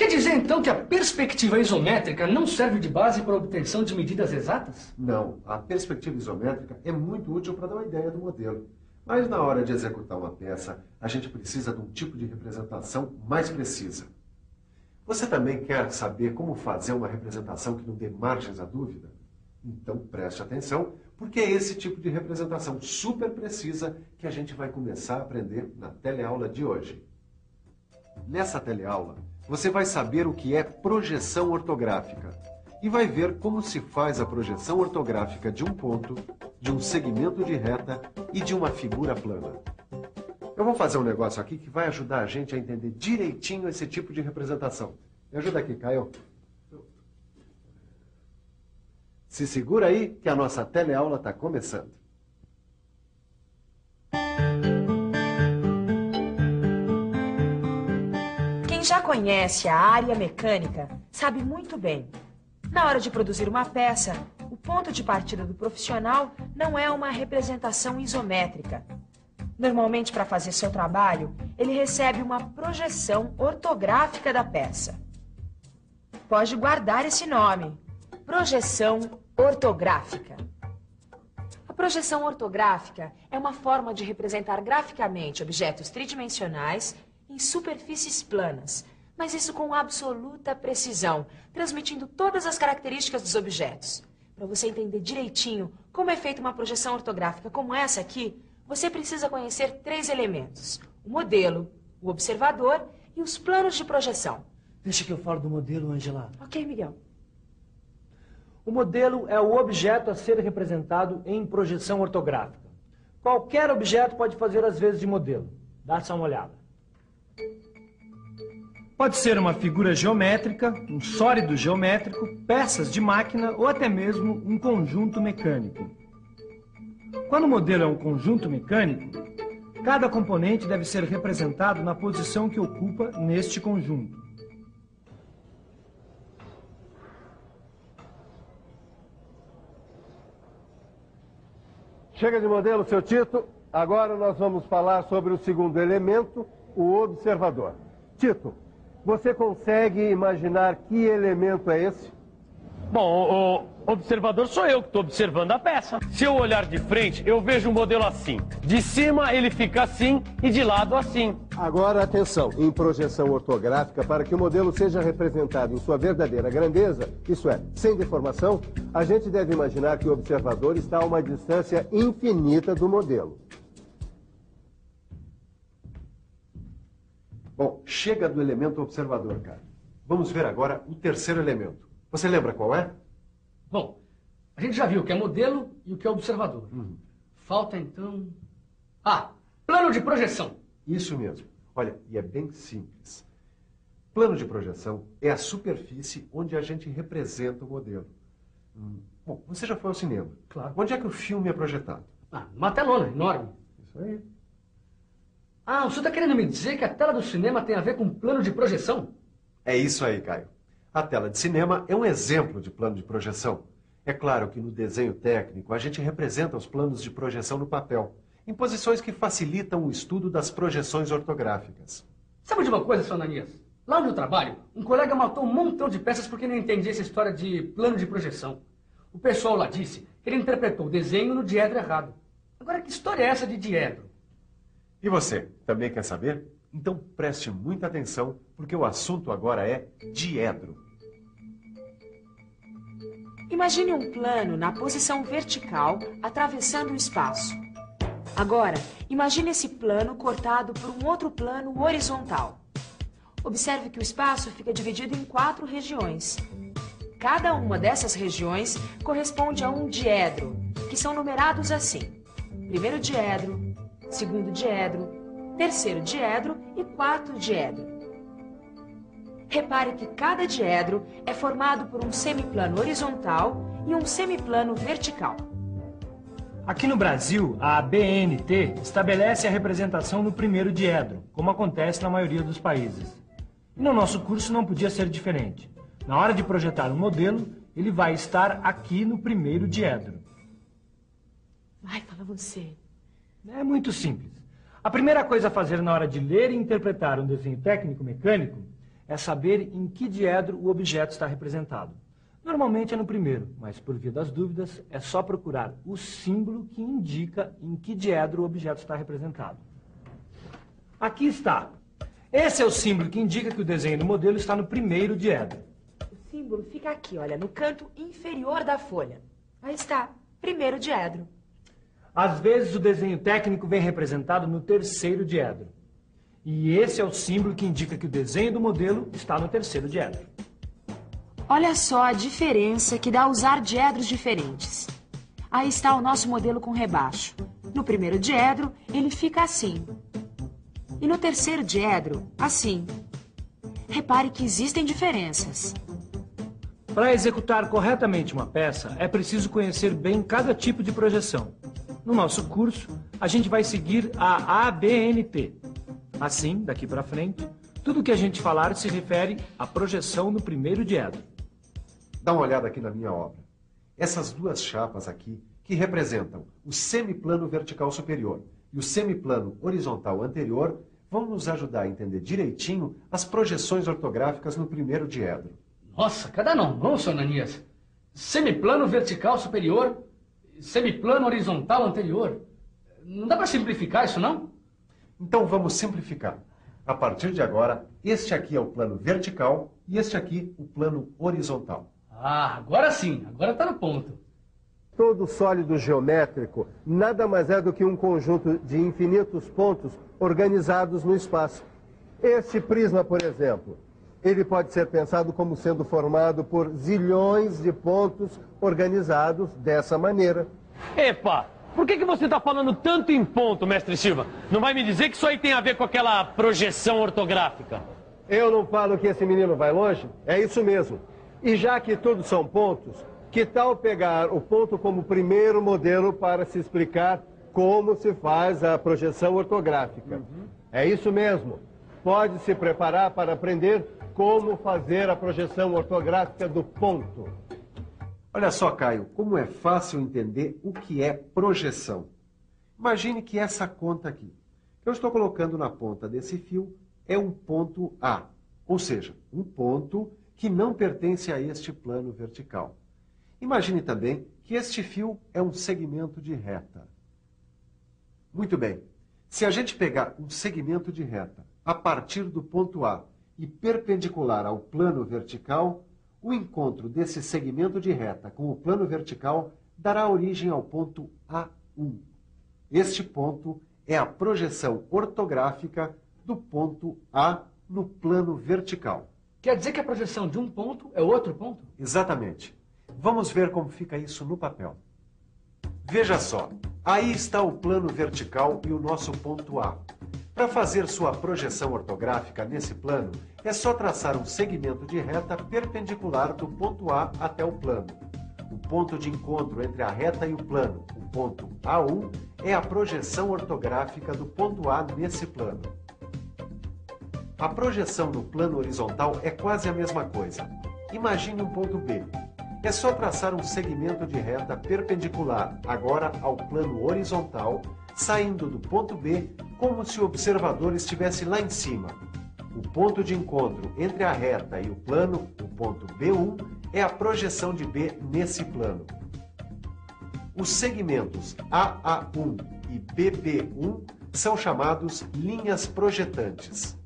quer dizer, então, que a perspectiva isométrica não serve de base para a obtenção de medidas exatas? Não, a perspectiva isométrica é muito útil para dar uma ideia do modelo. Mas na hora de executar uma peça, a gente precisa de um tipo de representação mais precisa. Você também quer saber como fazer uma representação que não dê margens à dúvida? Então preste atenção, porque é esse tipo de representação super precisa que a gente vai começar a aprender na teleaula de hoje. Nessa teleaula, você vai saber o que é projeção ortográfica e vai ver como se faz a projeção ortográfica de um ponto, de um segmento de reta e de uma figura plana. Eu vou fazer um negócio aqui que vai ajudar a gente a entender direitinho esse tipo de representação. Me ajuda aqui, Caio. Se segura aí que a nossa teleaula está começando. Quem já conhece a área mecânica sabe muito bem. Na hora de produzir uma peça, o ponto de partida do profissional não é uma representação isométrica. Normalmente, para fazer seu trabalho, ele recebe uma projeção ortográfica da peça. Pode guardar esse nome, projeção ortográfica. A projeção ortográfica é uma forma de representar graficamente objetos tridimensionais em superfícies planas, mas isso com absoluta precisão, transmitindo todas as características dos objetos. Para você entender direitinho como é feita uma projeção ortográfica como essa aqui, você precisa conhecer 3 elementos: o modelo, o observador e os planos de projeção. Deixa que eu falo do modelo, Angela. Ok, Miguel. O modelo é o objeto a ser representado em projeção ortográfica. Qualquer objeto pode fazer as vezes de modelo. Dá só uma olhada. Pode ser uma figura geométrica, um sólido geométrico, peças de máquina ou até mesmo um conjunto mecânico. Quando o modelo é um conjunto mecânico, cada componente deve ser representado na posição que ocupa neste conjunto. Chega de modelo, seu Tito. Agora nós vamos falar sobre o segundo elemento, o observador. Tito, você consegue imaginar que elemento é esse? Bom, o observador sou eu que estou observando a peça. Se eu olhar de frente, eu vejo um modelo assim. De cima ele fica assim e de lado assim. Agora atenção, em projeção ortográfica, para que o modelo seja representado em sua verdadeira grandeza, isso é, sem deformação, a gente deve imaginar que o observador está a uma distância infinita do modelo. Bom, chega do elemento observador, cara. Vamos ver agora o terceiro elemento. Você lembra qual é? Bom, a gente já viu o que é modelo e o que é observador. Falta, então... plano de projeção. Isso mesmo. Olha, e é bem simples. Plano de projeção é a superfície onde a gente representa o modelo. Bom, você já foi ao cinema. Claro. Onde é que o filme é projetado? Uma telona enorme. Isso aí. O senhor está querendo me dizer que a tela do cinema tem a ver com plano de projeção? É isso aí, Caio. A tela de cinema é um exemplo de plano de projeção. É claro que no desenho técnico a gente representa os planos de projeção no papel, em posições que facilitam o estudo das projeções ortográficas. Sabe de uma coisa, Sr. Ananias? Lá onde eu trabalho, um colega matou um montão de peças porque não entendia essa história de plano de projeção. O pessoal lá disse que ele interpretou o desenho no diedro errado. Agora, que história é essa de diedro? E você, também quer saber? Então preste muita atenção, porque o assunto agora é diedro. Imagine um plano na posição vertical, atravessando o espaço. Agora, imagine esse plano cortado por um outro plano horizontal. Observe que o espaço fica dividido em 4 regiões. Cada uma dessas regiões corresponde a um diedro, que são numerados assim: primeiro diedro, segundo diedro, terceiro diedro e quarto diedro. Repare que cada diedro é formado por um semiplano horizontal e um semiplano vertical. Aqui no Brasil, a BNT estabelece a representação no primeiro diedro, como acontece na maioria dos países. E no nosso curso não podia ser diferente. Na hora de projetar um modelo, ele vai estar aqui no primeiro diedro. Vai, fala você. É muito simples. A primeira coisa a fazer na hora de ler e interpretar um desenho técnico mecânico é saber em que diedro o objeto está representado. Normalmente é no primeiro, mas por via das dúvidas é só procurar o símbolo que indica em que diedro o objeto está representado. Aqui está. Esse é o símbolo que indica que o desenho do modelo está no primeiro diedro. O símbolo fica aqui, olha, no canto inferior da folha. Aí está, primeiro diedro. Às vezes o desenho técnico vem representado no terceiro diedro. E esse é o símbolo que indica que o desenho do modelo está no terceiro diedro. Olha só a diferença que dá a usar diedros diferentes. Aí está o nosso modelo com rebaixo. No primeiro diedro, ele fica assim. E no terceiro diedro, assim. Repare que existem diferenças. Para executar corretamente uma peça, é preciso conhecer bem cada tipo de projeção. No nosso curso, a gente vai seguir a ABNT. Assim, daqui para frente, tudo que a gente falar se refere à projeção no primeiro diedro. Dá uma olhada aqui na minha obra. Essas duas chapas aqui, que representam o semiplano vertical superior e o semiplano horizontal anterior, vão nos ajudar a entender direitinho as projeções ortográficas no primeiro diedro. Nossa, cada não, senhor Ananias. Semiplano vertical superior, semiplano horizontal anterior. Não dá para simplificar isso, não? Então vamos simplificar. A partir de agora, este aqui é o plano vertical e este aqui o plano horizontal. Ah, agora sim, agora está no ponto. Todo sólido geométrico nada mais é do que um conjunto de infinitos pontos organizados no espaço. Este prisma, por exemplo, ele pode ser pensado como sendo formado por zilhões de pontos organizados dessa maneira. Epa! Por que você está falando tanto em ponto, mestre Silva? Não vai me dizer que isso aí tem a ver com aquela projeção ortográfica? Eu não falo que esse menino vai longe? É isso mesmo. E já que tudo são pontos, que tal pegar o ponto como primeiro modelo para se explicar como se faz a projeção ortográfica? É isso mesmo. Pode se preparar para aprender como fazer a projeção ortográfica do ponto. Olha só, Caio, como é fácil entender o que é projeção. Imagine que essa conta aqui, que eu estou colocando na ponta desse fio, é um ponto A, ou seja, um ponto que não pertence a este plano vertical. Imagine também que este fio é um segmento de reta. Muito bem, se a gente pegar um segmento de reta a partir do ponto A e perpendicular ao plano vertical, o encontro desse segmento de reta com o plano vertical dará origem ao ponto A1. Este ponto é a projeção ortográfica do ponto A no plano vertical. Quer dizer que a projeção de um ponto é outro ponto? Exatamente. Vamos ver como fica isso no papel. Veja só, aí está o plano vertical e o nosso ponto A. Para fazer sua projeção ortográfica nesse plano, é só traçar um segmento de reta perpendicular do ponto A até o plano. O ponto de encontro entre a reta e o plano, o ponto A1, é a projeção ortográfica do ponto A nesse plano. A projeção no plano horizontal é quase a mesma coisa. Imagine um ponto B. É só traçar um segmento de reta perpendicular, agora ao plano horizontal, saindo do ponto B como se o observador estivesse lá em cima. O ponto de encontro entre a reta e o plano, o ponto B1, é a projeção de B nesse plano. Os segmentos AA1 e BB1 são chamados linhas projetantes.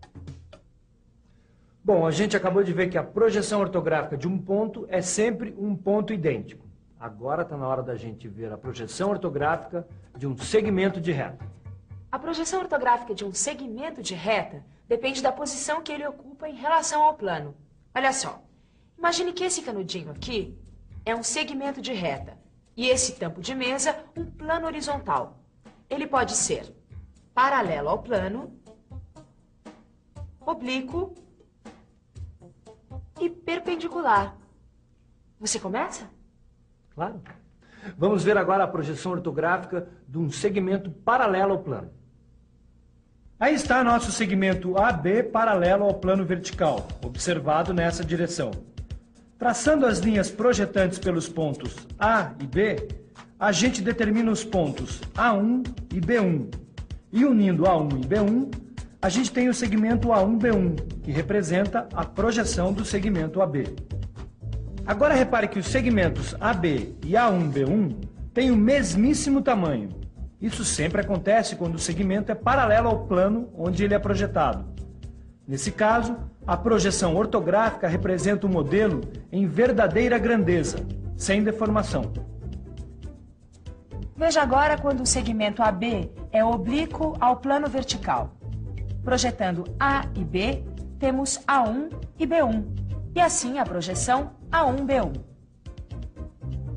Bom, a gente acabou de ver que a projeção ortográfica de um ponto é sempre um ponto idêntico. Agora está na hora da gente ver a projeção ortográfica de um segmento de reta. A projeção ortográfica de um segmento de reta depende da posição que ele ocupa em relação ao plano. Olha só, imagine que esse canudinho aqui é um segmento de reta e esse tampo de mesa um plano horizontal. Ele pode ser paralelo ao plano, oblíquo e perpendicular. Você começa? Claro. Vamos ver agora a projeção ortográfica de um segmento paralelo ao plano. Aí está nosso segmento AB paralelo ao plano vertical, observado nessa direção. Traçando as linhas projetantes pelos pontos A e B, a gente determina os pontos A1 e B1. E unindo A1 e B1, a gente tem o segmento A1-B1, que representa a projeção do segmento AB. Agora repare que os segmentos AB e A1-B1 têm o mesmíssimo tamanho. Isso sempre acontece quando o segmento é paralelo ao plano onde ele é projetado. Nesse caso, a projeção ortográfica representa o modelo em verdadeira grandeza, sem deformação. Veja agora quando o segmento AB é oblíquo ao plano vertical. Projetando A e B, temos A1 e B1, e assim a projeção A1-B1.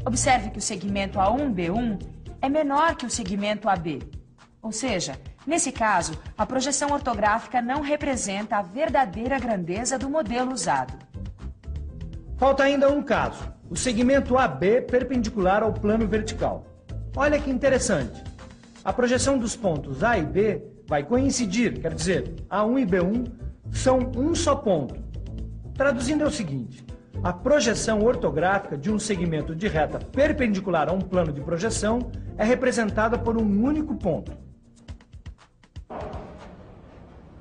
Observe que o segmento A1-B1 é menor que o segmento AB, ou seja, nesse caso, a projeção ortográfica não representa a verdadeira grandeza do modelo usado. Falta ainda um caso, o segmento AB perpendicular ao plano vertical. Olha que interessante. A projeção dos pontos A e B vai coincidir, quer dizer, A1 e B1 são um só ponto. Traduzindo é o seguinte, a projeção ortográfica de um segmento de reta perpendicular a um plano de projeção é representada por um único ponto.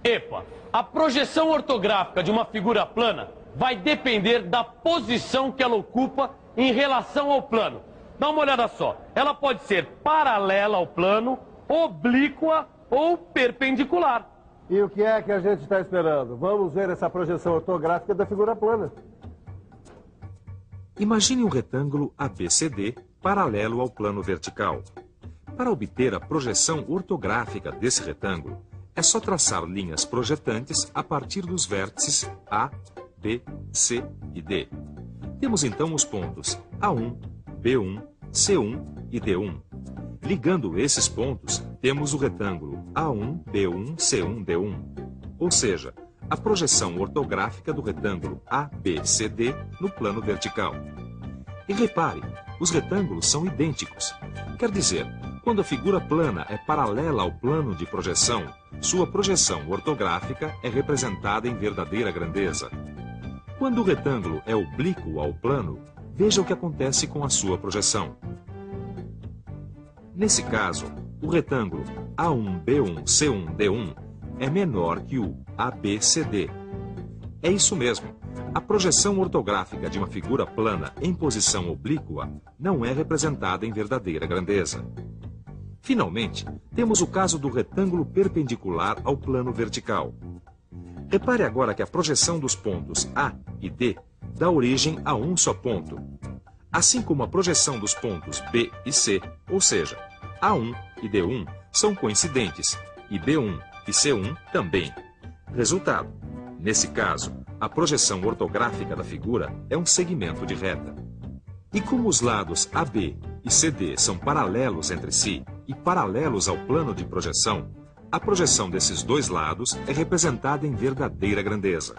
Epa, a projeção ortográfica de uma figura plana vai depender da posição que ela ocupa em relação ao plano. Dá uma olhada só, ela pode ser paralela ao plano, oblíqua ou perpendicular. E o que é que a gente está esperando? Vamos ver essa projeção ortográfica da figura plana. Imagine um retângulo ABCD paralelo ao plano vertical. Para obter a projeção ortográfica desse retângulo, é só traçar linhas projetantes a partir dos vértices A, B, C e D. Temos então os pontos A1, B1, C1 e D1. Ligando esses pontos, temos o retângulo A1, B1, C1, D1. Ou seja, a projeção ortográfica do retângulo ABCD no plano vertical. E repare, os retângulos são idênticos. Quer dizer, quando a figura plana é paralela ao plano de projeção, sua projeção ortográfica é representada em verdadeira grandeza. Quando o retângulo é oblíquo ao plano, veja o que acontece com a sua projeção. Nesse caso, o retângulo A1, B1, C1, D1 é menor que o ABCD. É isso mesmo. A projeção ortográfica de uma figura plana em posição oblíqua não é representada em verdadeira grandeza. Finalmente, temos o caso do retângulo perpendicular ao plano vertical. Repare agora que a projeção dos pontos A e D dá origem a um só ponto, assim como a projeção dos pontos B e C, ou seja, A1 e D1 são coincidentes e B1 e C1 também. Resultado: nesse caso, a projeção ortográfica da figura é um segmento de reta. E como os lados AB e CD são paralelos entre si e paralelos ao plano de projeção, a projeção desses dois lados é representada em verdadeira grandeza.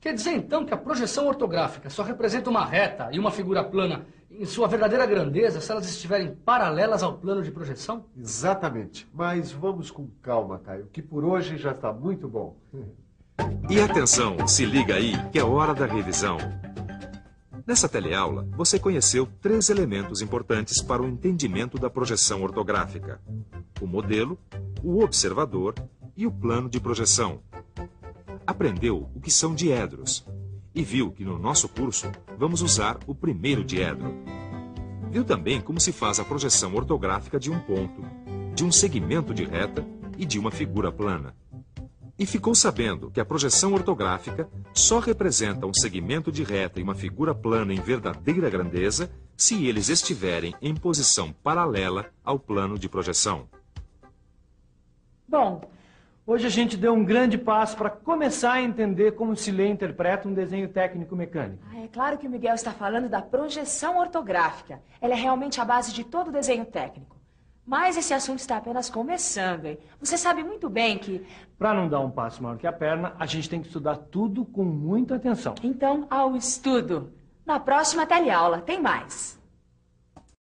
Quer dizer, então, que a projeção ortográfica só representa uma reta e uma figura plana em sua verdadeira grandeza se elas estiverem paralelas ao plano de projeção? Exatamente. Mas vamos com calma, Caio, que por hoje já está muito bom. E atenção, se liga aí que é hora da revisão. Nessa teleaula, você conheceu 3 elementos importantes para o entendimento da projeção ortográfica: o modelo, o observador e o plano de projeção. Aprendeu o que são diedros e viu que no nosso curso vamos usar o primeiro diedro. Viu também como se faz a projeção ortográfica de um ponto, de um segmento de reta e de uma figura plana. E ficou sabendo que a projeção ortográfica só representa um segmento de reta e uma figura plana em verdadeira grandeza se eles estiverem em posição paralela ao plano de projeção. Bom, hoje a gente deu um grande passo para começar a entender como se lê e interpreta um desenho técnico-mecânico. É claro que o Miguel está falando da projeção ortográfica. Ela é realmente a base de todo desenho técnico. Mas esse assunto está apenas começando, hein? Você sabe muito bem que... Para não dar um passo maior que a perna, a gente tem que estudar tudo com muita atenção. Então, ao estudo. Na próxima teleaula tem mais.